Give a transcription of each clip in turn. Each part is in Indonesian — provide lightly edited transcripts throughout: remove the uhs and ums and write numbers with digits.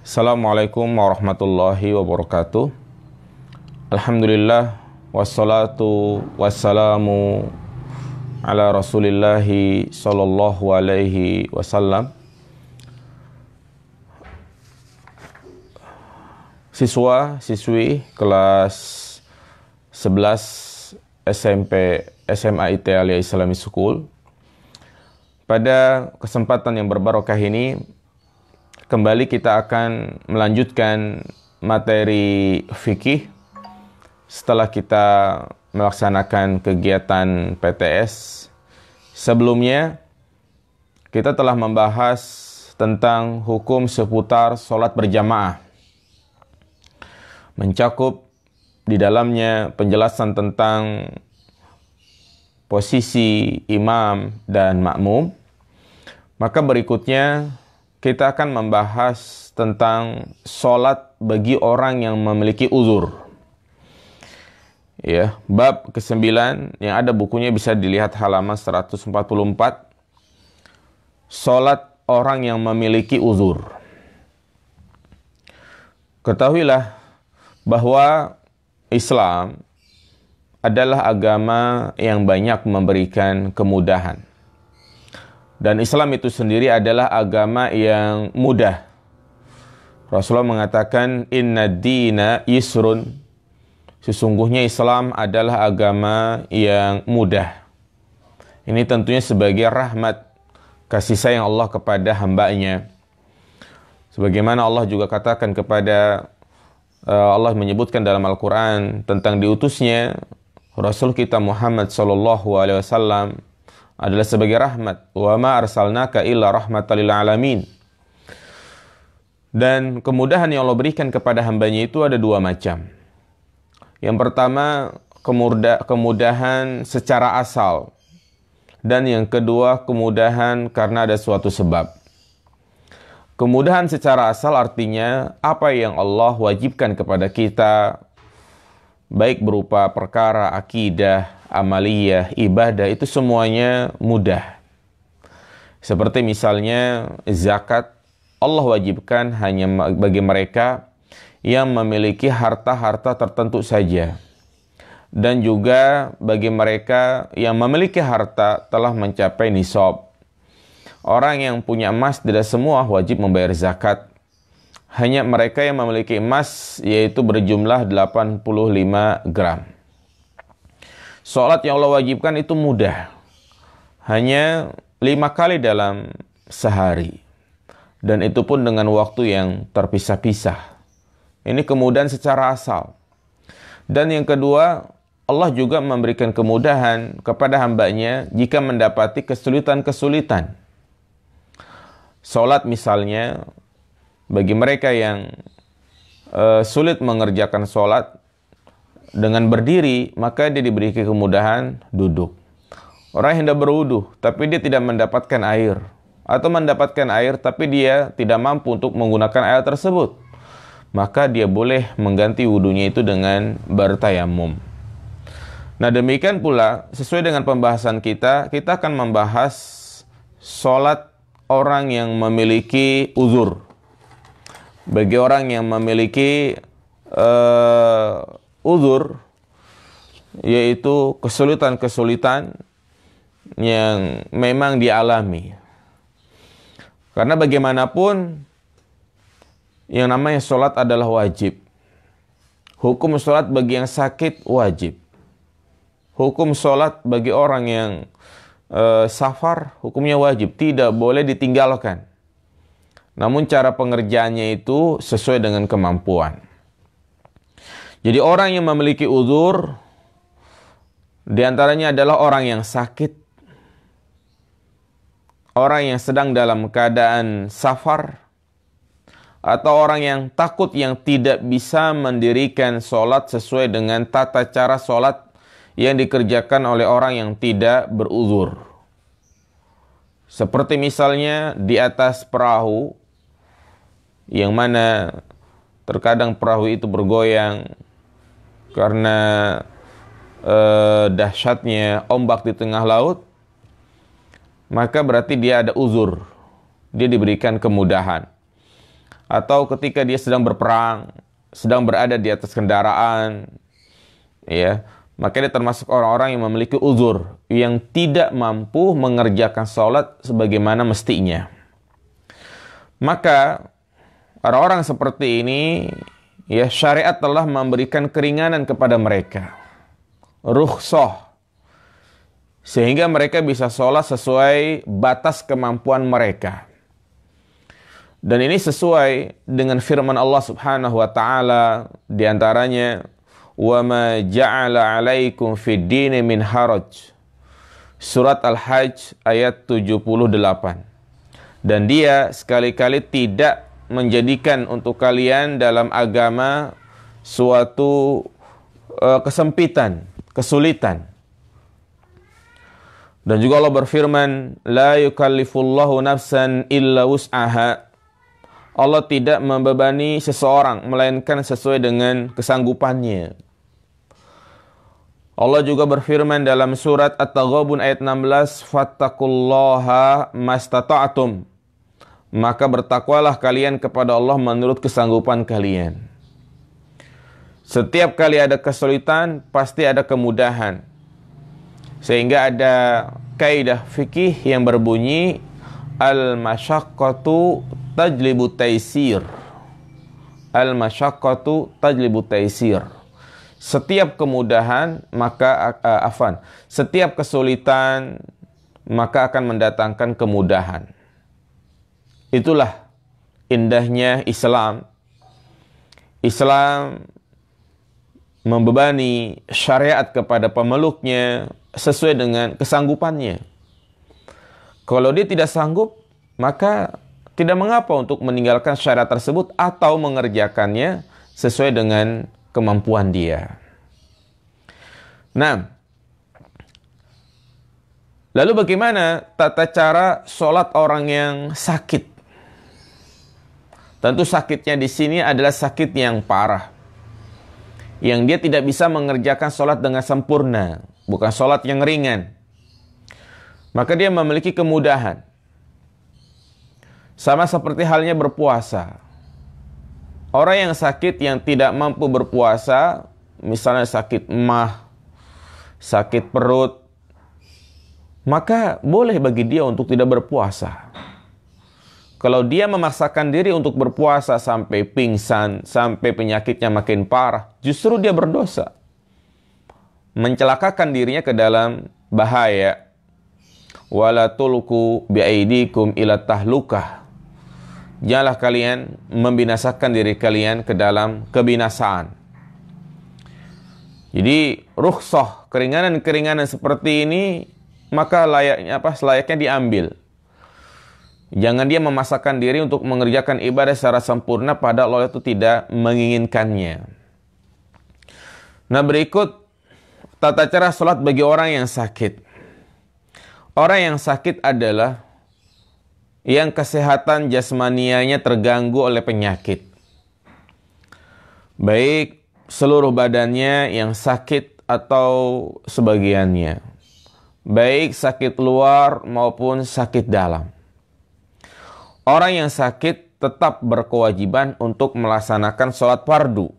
Assalamualaikum warahmatullahi wabarakatuh. Alhamdulillah wassalatu wassalamu ala Rasulillahi sallallahu alaihi wasallam. Siswa-siswi kelas 11 SMP SMA IT Alia Islamic School. Pada kesempatan yang berbarokah ini, kembali kita akan melanjutkan materi fikih setelah kita melaksanakan kegiatan PTS. Sebelumnya, kita telah membahas tentang hukum seputar sholat berjamaah. Mencakup di dalamnya penjelasan tentang posisi imam dan makmum. Maka berikutnya kita akan membahas tentang sholat bagi orang yang memiliki uzur. Ya, bab ke-9 yang ada bukunya bisa dilihat halaman 144. Sholat orang yang memiliki uzur. Ketahuilah bahwa Islam adalah agama yang banyak memberikan kemudahan. Dan Islam itu sendiri adalah agama yang mudah. Rasulullah mengatakan, Inna dina yusrun. Sesungguhnya Islam adalah agama yang mudah. Ini tentunya sebagai rahmat kasih sayang Allah kepada hambanya. Sebagaimana Allah juga katakan kepada Allah menyebutkan dalam Al-Quran tentang diutusnya Rasul kita Muhammad SAW adalah sebagai rahmat. Wa ma arsalnaka illa rahmatan lil alamin. Dan kemudahan yang Allah berikan kepada hambanya itu ada dua macam. Yang pertama, kemudahan secara asal. Dan yang kedua, kemudahan karena ada suatu sebab. Kemudahan secara asal artinya apa yang Allah wajibkan kepada kita, baik berupa perkara akidah, amaliyah, ibadah, itu semuanya mudah. Seperti misalnya zakat, Allah wajibkan hanya bagi mereka yang memiliki harta-harta tertentu saja. Dan juga bagi mereka yang memiliki harta telah mencapai nisab. Orang yang punya emas tidak semua wajib membayar zakat. Hanya mereka yang memiliki emas yaitu berjumlah 85 gram. Salat yang Allah wajibkan itu mudah. Hanya 5 kali dalam sehari. Dan itu pun dengan waktu yang terpisah-pisah. Ini kemudahan secara asal. Dan yang kedua, Allah juga memberikan kemudahan kepada hambanya jika mendapati kesulitan-kesulitan. Salat misalnya, bagi mereka yang sulit mengerjakan salat dengan berdiri, maka dia diberi kemudahan duduk. Orang yang hendak berwudu, tapi dia tidak mendapatkan air. Atau mendapatkan air, tapi dia tidak mampu untuk menggunakan air tersebut. Maka dia boleh mengganti wudunya itu dengan bertayamum. Nah demikian pula, sesuai dengan pembahasan kita akan membahas salat orang yang memiliki uzur. Bagi orang yang memiliki uzur, yaitu kesulitan-kesulitan yang memang dialami. Karena bagaimanapun, yang namanya sholat adalah wajib. Hukum sholat bagi yang sakit wajib. Hukum sholat bagi orang yang safar, hukumnya wajib. Tidak boleh ditinggalkan. Namun cara pengerjaannya itu sesuai dengan kemampuan. Jadi orang yang memiliki uzur, diantaranya adalah orang yang sakit, orang yang sedang dalam keadaan safar, atau orang yang takut yang tidak bisa mendirikan sholat sesuai dengan tata cara sholat yang dikerjakan oleh orang yang tidak beruzur. Seperti misalnya di atas perahu, yang mana terkadang perahu itu bergoyang karena dahsyatnya ombak di tengah laut, maka berarti dia ada uzur. Dia diberikan kemudahan. atau ketika dia sedang berperang, sedang berada di atas kendaraan, ya, maka dia termasuk orang-orang yang memiliki uzur, yang tidak mampu mengerjakan sholat sebagaimana mestinya. Maka orang-orang seperti ini, ya, syariat telah memberikan keringanan kepada mereka, rukhsah, sehingga mereka bisa sholat sesuai batas kemampuan mereka. Dan ini sesuai dengan firman Allah Subhanahu wa taala, di antaranya wa ma ja'ala 'alaikum fid dini min haraj. Surat Al-Hajj ayat 78. Dan dia sekali-kali tidak menjadikan untuk kalian dalam agama suatu kesempitan, kesulitan. Dan juga Allah berfirman, la yukallifullahu nafsan illa wus'aha. Allah tidak membebani seseorang melainkan sesuai dengan kesanggupannya. Allah juga berfirman dalam surat At-Taghabun ayat 16, fattaqullaha mastata'tum. Maka bertakwalah kalian kepada Allah menurut kesanggupan kalian. Setiap kali ada kesulitan, pasti ada kemudahan. Sehingga ada kaidah fikih yang berbunyi al-masyaqqatu tajlibu taisir. Al-masyaqqatu tajlibu taisir. Setiap kemudahan setiap kesulitan maka akan mendatangkan kemudahan. Itulah indahnya Islam. Islam membebani syariat kepada pemeluknya sesuai dengan kesanggupannya. Kalau dia tidak sanggup, maka tidak mengapa untuk meninggalkan syariat tersebut atau mengerjakannya sesuai dengan kemampuan dia. Nah, lalu bagaimana tata cara sholat orang yang sakit? Tentu sakitnya di sini adalah sakit yang parah, yang dia tidak bisa mengerjakan sholat dengan sempurna, bukan sholat yang ringan. Maka dia memiliki kemudahan. Sama seperti halnya berpuasa. Orang yang sakit yang tidak mampu berpuasa, misalnya sakit emah, sakit perut, maka boleh bagi dia untuk tidak berpuasa. Kalau dia memaksakan diri untuk berpuasa sampai pingsan, sampai penyakitnya makin parah, justru dia berdosa. Mencelakakan dirinya ke dalam bahaya. Wala tulqu biaidikum ila tahlukah. Janganlah kalian membinasakan diri kalian ke dalam kebinasaan. Jadi rukhsah, keringanan-keringanan seperti ini maka selayaknya diambil. Jangan dia memaksakan diri untuk mengerjakan ibadah secara sempurna padahal Allah itu tidak menginginkannya. Nah, berikut tata cara sholat bagi orang yang sakit. Orang yang sakit adalah yang kesehatan jasmanianya terganggu oleh penyakit. Baik seluruh badannya yang sakit atau sebagiannya. Baik sakit luar maupun sakit dalam. Orang yang sakit tetap berkewajiban untuk melaksanakan sholat fardu.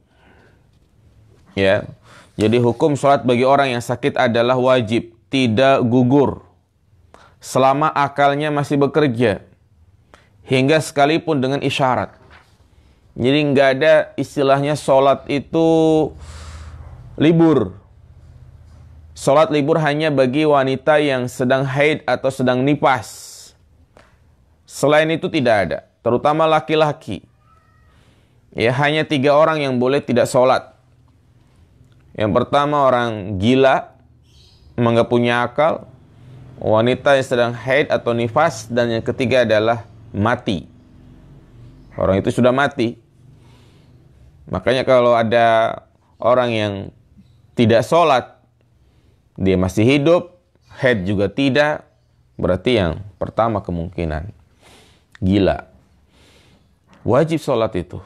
Ya. Jadi hukum sholat bagi orang yang sakit adalah wajib, tidak gugur. Selama akalnya masih bekerja. Hingga sekalipun dengan isyarat. Jadi nggak ada istilahnya sholat itu libur. Sholat libur hanya bagi wanita yang sedang haid atau sedang nifas. Selain itu tidak ada. Terutama laki-laki. Ya, hanya 3 orang yang boleh tidak sholat. Yang pertama orang gila, nggak punya akal. Wanita yang sedang haid atau nifas. Dan yang ketiga adalah mati. Orang itu sudah mati. Makanya kalau ada orang yang tidak sholat, dia masih hidup, haid juga tidak, berarti yang pertama kemungkinan gila. Wajib sholat itu.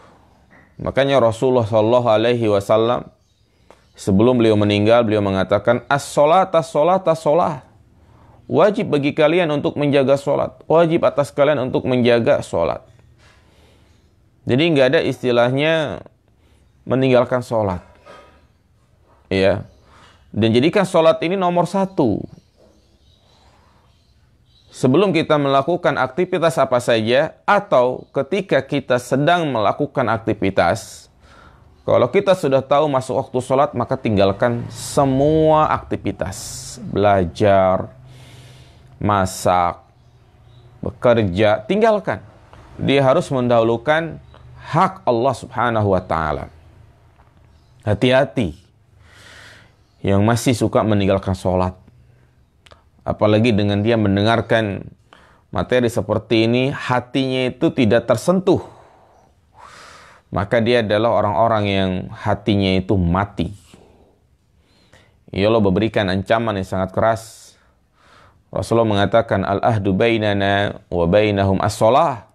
Makanya Rasulullah SAW sebelum beliau meninggal, beliau mengatakan as-sholat, as-sholat, as-sholat. Wajib bagi kalian untuk menjaga sholat. Wajib atas kalian untuk menjaga sholat. Jadi nggak ada istilahnya meninggalkan sholat. Ya. Dan jadikan sholat ini nomor satu. Sebelum kita melakukan aktivitas apa saja, atau ketika kita sedang melakukan aktivitas, kalau kita sudah tahu masuk waktu sholat, maka tinggalkan semua aktivitas. Belajar, masak, bekerja, tinggalkan. Dia harus mendahulukan hak Allah Subhanahu wa ta'ala. Hati-hati yang masih suka meninggalkan sholat. Apalagi dengan dia mendengarkan materi seperti ini, hatinya itu tidak tersentuh. Maka dia adalah orang-orang yang hatinya itu mati. Ya Allah memberikan ancaman yang sangat keras. Rasulullah mengatakan, al-ahdu bainana wa bainahum as-sholah.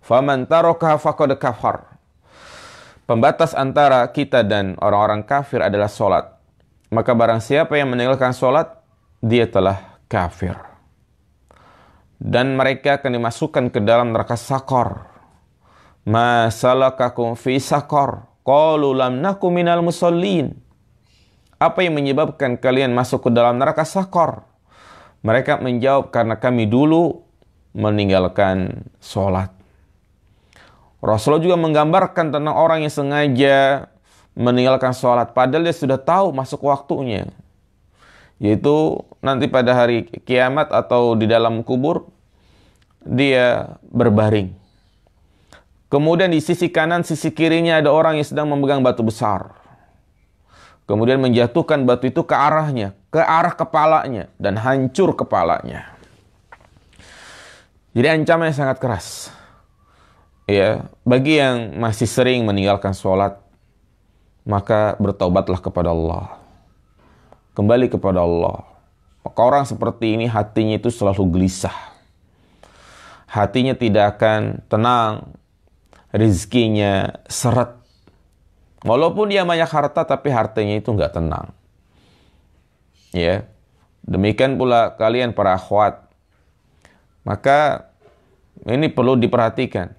Faman tarakaha faqad kafar. Pembatas antara kita dan orang-orang kafir adalah sholat. Maka barang siapa yang meninggalkan sholat, dia telah kafir. Dan mereka akan dimasukkan ke dalam neraka Sakor. Ma salakakum fi Sakor? Qalu lam naku minal musallin. Apa yang menyebabkan kalian masuk ke dalam neraka Sakor? Mereka menjawab, karena kami dulu meninggalkan sholat. Rasulullah juga menggambarkan tentang orang yang sengaja meninggalkan sholat, padahal dia sudah tahu masuk waktunya. Yaitu nanti pada hari kiamat atau di dalam kubur, dia berbaring. Kemudian di sisi kanan, sisi kirinya ada orang yang sedang memegang batu besar. Kemudian menjatuhkan batu itu ke arahnya, ke arah kepalanya, dan hancur kepalanya. Jadi ancamannya sangat keras. Ya, bagi yang masih sering meninggalkan sholat, maka bertaubatlah kepada Allah. Kembali kepada Allah. Maka orang seperti ini hatinya itu selalu gelisah. Hatinya tidak akan tenang. Rizkinya seret. Walaupun dia banyak harta, tapi hartanya itu nggak tenang. Ya, demikian pula kalian para akhwat. Maka ini perlu diperhatikan.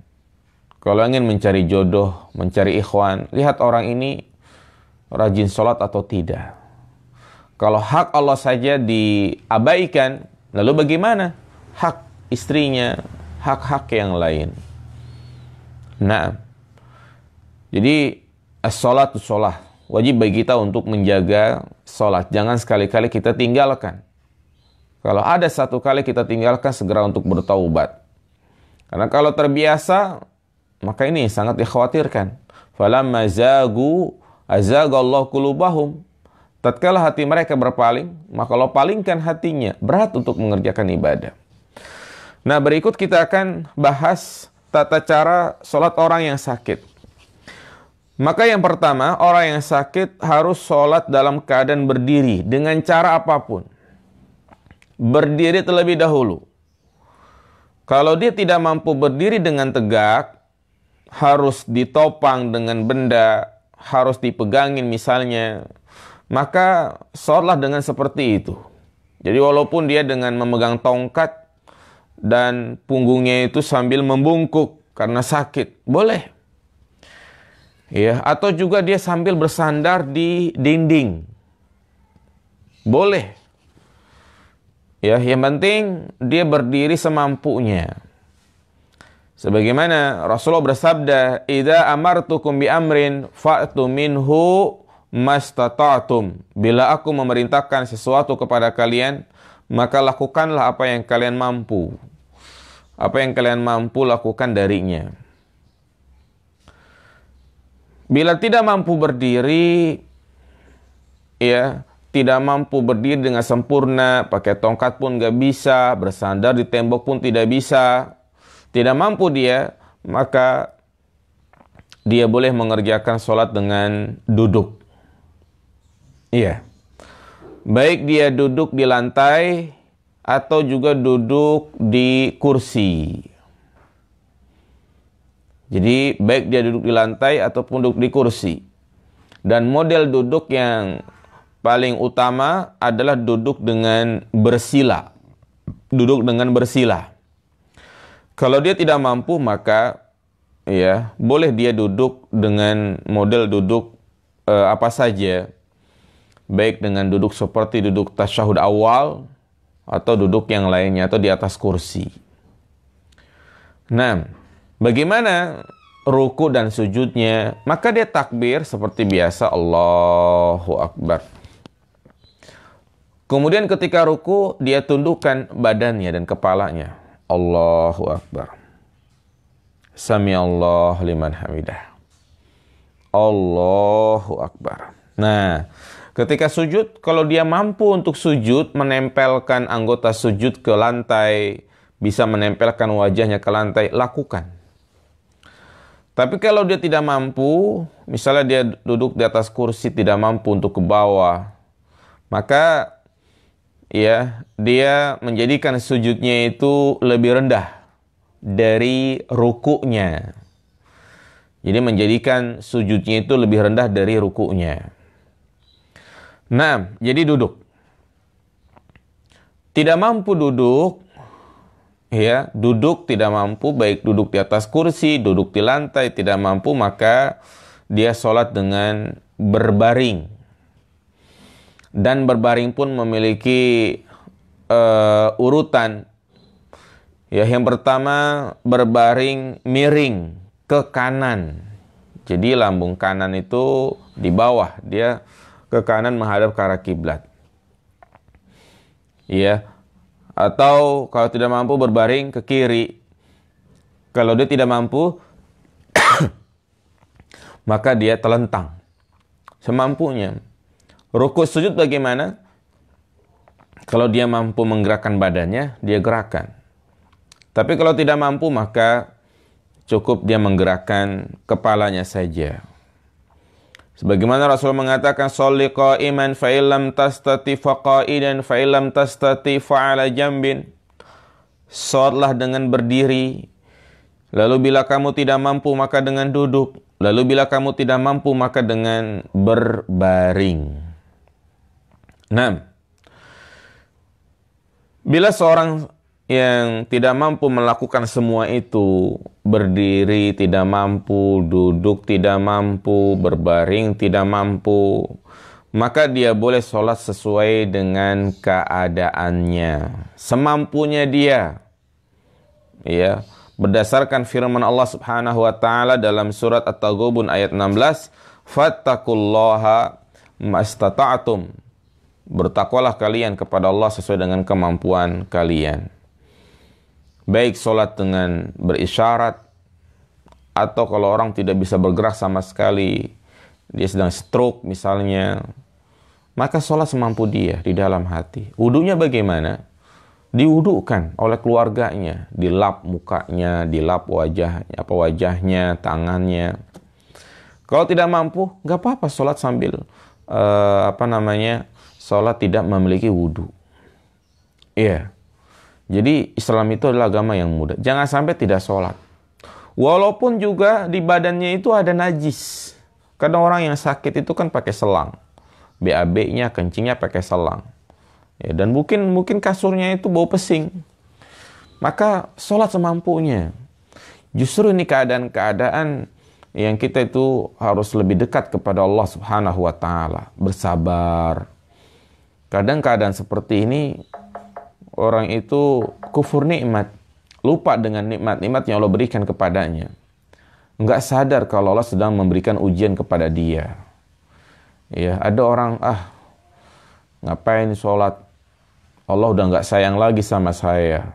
Kalau ingin mencari jodoh, mencari ikhwan, lihat orang ini rajin sholat atau tidak. Kalau hak Allah saja diabaikan, lalu bagaimana hak istrinya, hak-hak yang lain? Nah, jadi as-sholatu sholah. Wajib bagi kita untuk menjaga sholat. Jangan sekali-kali kita tinggalkan. Kalau ada satu kali kita tinggalkan, segera untuk bertaubat. Karena kalau terbiasa, maka ini sangat dikhawatirkan. Falamma zagu azagallahu qulubahum. Tatkala hati mereka berpaling, maka Allah palingkan hatinya, berat untuk mengerjakan ibadah. Nah, berikut kita akan bahas tata cara sholat orang yang sakit. Maka yang pertama, orang yang sakit harus sholat dalam keadaan berdiri dengan cara apapun. Berdiri terlebih dahulu. Kalau dia tidak mampu berdiri dengan tegak, harus ditopang dengan benda, harus dipegangin misalnya, maka sholatlah dengan seperti itu. Jadi walaupun dia dengan memegang tongkat dan punggungnya itu sambil membungkuk karena sakit, boleh. Ya, atau juga dia sambil bersandar di dinding, boleh. Ya, yang penting dia berdiri semampunya. Sebagaimana Rasulullah bersabda, "Idza amartukum bi amrin fa'tu minhu mastata'tum." Bila aku memerintahkan sesuatu kepada kalian, maka lakukanlah apa yang kalian mampu. Apa yang kalian mampu lakukan darinya. Bila tidak mampu berdiri, ya, tidak mampu berdiri dengan sempurna, pakai tongkat pun nggak bisa, bersandar di tembok pun tidak bisa, tidak mampu dia, maka dia boleh mengerjakan sholat dengan duduk. Iya. Baik dia duduk di lantai atau juga duduk di kursi. Jadi baik dia duduk di lantai ataupun duduk di kursi. Dan model duduk yang paling utama adalah duduk dengan bersila. Duduk dengan bersila. Kalau dia tidak mampu, maka ya, boleh dia duduk dengan model duduk apa saja, baik dengan duduk seperti duduk tasyahud awal atau duduk yang lainnya atau di atas kursi. Nah, bagaimana ruku dan sujudnya? Maka dia takbir seperti biasa, Allahu Akbar. Kemudian ketika ruku, dia tundukkan badannya dan kepalanya, Allahu Akbar. Sami Allah liman hamidah. Allahu Akbar. Nah, ketika sujud, kalau dia mampu untuk sujud, menempelkan anggota sujud ke lantai, bisa menempelkan wajahnya ke lantai, lakukan. Tapi kalau dia tidak mampu, misalnya dia duduk di atas kursi, tidak mampu untuk ke bawah, maka ya, dia menjadikan sujudnya itu lebih rendah dari rukuknya. Jadi menjadikan sujudnya itu lebih rendah dari rukuknya. Nah, jadi duduk. Tidak mampu duduk, ya, duduk tidak mampu, baik duduk di atas kursi, duduk di lantai, tidak mampu, maka dia sholat dengan berbaring. Dan berbaring pun memiliki urutan. Ya, yang pertama berbaring miring ke kanan. Jadi lambung kanan itu di bawah, dia ke kanan menghadap ke arah kiblat. Ya. Atau kalau tidak mampu berbaring ke kiri. Kalau dia tidak mampu maka dia telentang semampunya. Rukuk sujud bagaimana? Kalau dia mampu menggerakkan badannya, dia gerakan. Tapi kalau tidak mampu, maka cukup dia menggerakkan kepalanya saja. Sebagaimana Rasul mengatakan, "Sholli qa'iman fa illam tastati fa qa'idan fa illam tastati fa 'ala jambin." Salatlah dengan berdiri. Lalu bila kamu tidak mampu, maka dengan duduk. Lalu bila kamu tidak mampu, maka dengan berbaring. Nah, bila seorang yang tidak mampu melakukan semua itu, berdiri tidak mampu, duduk tidak mampu, berbaring tidak mampu, maka dia boleh sholat sesuai dengan keadaannya, semampunya dia. Ya, berdasarkan firman Allah Subhanahu wa taala dalam surat At-Taghabun ayat 16, "Fattaqullaha mastata'tum." Bertakwalah kalian kepada Allah sesuai dengan kemampuan kalian. Baik sholat dengan berisyarat, atau kalau orang tidak bisa bergerak sama sekali, dia sedang stroke misalnya, maka sholat semampu dia di dalam hati. Wudunya bagaimana? Diwudukan oleh keluarganya, dilap mukanya, dilap wajahnya, tangannya. Kalau tidak mampu, nggak apa-apa sholat sambil sholat tidak memiliki wudu. Iya. Jadi Islam itu adalah agama yang mudah. Jangan sampai tidak sholat. Walaupun juga di badannya itu ada najis. Kadang orang yang sakit itu kan pakai selang. BAB-nya, kencingnya pakai selang. Ya, dan mungkin kasurnya itu bau pesing. Maka sholat semampunya. Justru ini keadaan-keadaan yang kita itu harus lebih dekat kepada Allah Subhanahu wa taala, bersabar. Kadang keadaan seperti ini orang itu kufur nikmat, lupa dengan nikmat-nikmat yang Allah berikan kepadanya. Enggak sadar kalau Allah sedang memberikan ujian kepada dia. Ya, ada orang, ngapain sholat? Allah udah enggak sayang lagi sama saya.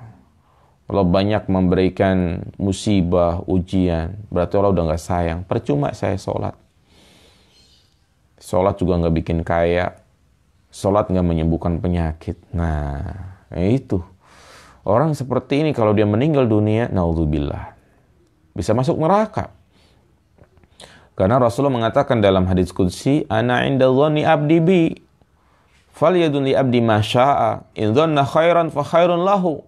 Allah banyak memberikan musibah, ujian. Berarti Allah udah enggak sayang. Percuma saya sholat. Sholat juga enggak bikin kaya. Sholat enggak menyembuhkan penyakit. Nah, itu. Orang seperti ini kalau dia meninggal dunia, naudzubillah, bisa masuk neraka. Karena Rasulullah mengatakan dalam hadis qudsi, "Ana 'inda dhanni 'abdi bi, falyadun li 'abdi ma syaa. In dhanna khairan fa khairun lahu,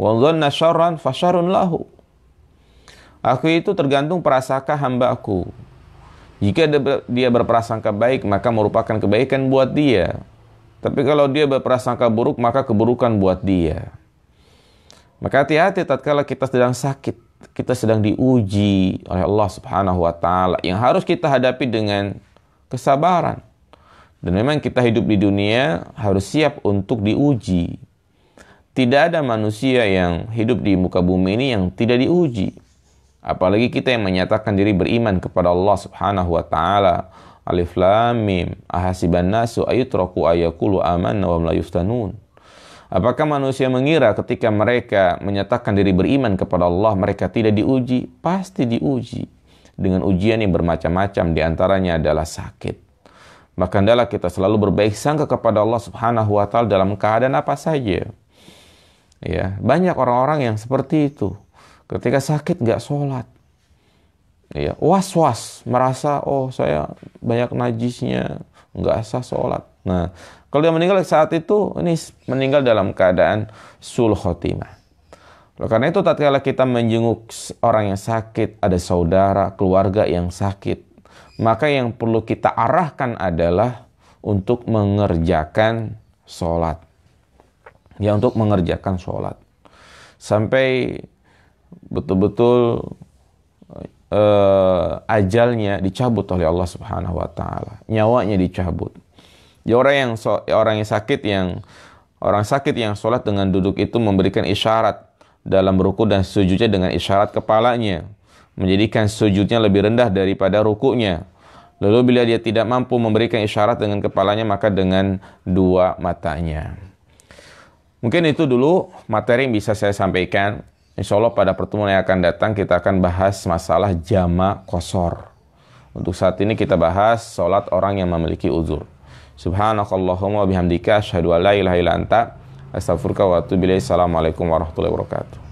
wa dhanna syarran fa syarrun lahu." Aku itu tergantung prasangka hamba-Aku. Jika dia berprasangka baik, maka merupakan kebaikan buat dia. Tapi kalau dia berprasangka buruk, maka keburukan buat dia. Maka hati-hati tatkala kita sedang sakit. kita sedang diuji oleh Allah Subhanahu wa taala yang harus kita hadapi dengan kesabaran. Dan memang kita hidup di dunia harus siap untuk diuji. Tidak ada manusia yang hidup di muka bumi ini yang tidak diuji. Apalagi kita yang menyatakan diri beriman kepada Allah Subhanahu wa taala. Alif Lam Mim. Ahasiban nasu ayutraku ayaqulu amanna wa hum la yuftanun. Apakah manusia mengira ketika mereka menyatakan diri beriman kepada Allah mereka tidak diuji? Pasti diuji dengan ujian yang bermacam-macam, di antaranya adalah sakit. Maka hendaklah kita selalu berbaik sangka kepada Allah Subhanahu wa taala dalam keadaan apa saja. Ya, banyak orang-orang yang seperti itu. Ketika sakit nggak sholat. Ya, was-was, merasa saya banyak najisnya, nggak sah sholat. Nah, kalau dia meninggal saat itu, ini meninggal dalam keadaan sul khotimah. Karena itu tatkala kita menjenguk orang yang sakit, ada saudara, keluarga yang sakit, maka yang perlu kita arahkan adalah untuk mengerjakan sholat. Ya, untuk mengerjakan sholat. Sampai betul-betul ajalnya dicabut oleh Allah Subhanahu wa taala. Nyawanya dicabut. Ya, orang sakit yang sholat dengan duduk itu memberikan isyarat dalam ruku dan sujudnya dengan isyarat kepalanya, menjadikan sujudnya lebih rendah daripada rukunya. Lalu bila dia tidak mampu memberikan isyarat dengan kepalanya, maka dengan dua matanya. Mungkin itu dulu materi yang bisa saya sampaikan. Insya Allah pada pertemuan yang akan datang kita akan bahas masalah jama qashar. Untuk saat ini kita bahas sholat orang yang memiliki uzur. Subhanakallahumma bihamdika asyhadu an la ilaha illa anta astaghfiruka wa atubu ilaik. Assalamualaikum warahmatullahi wabarakatuh.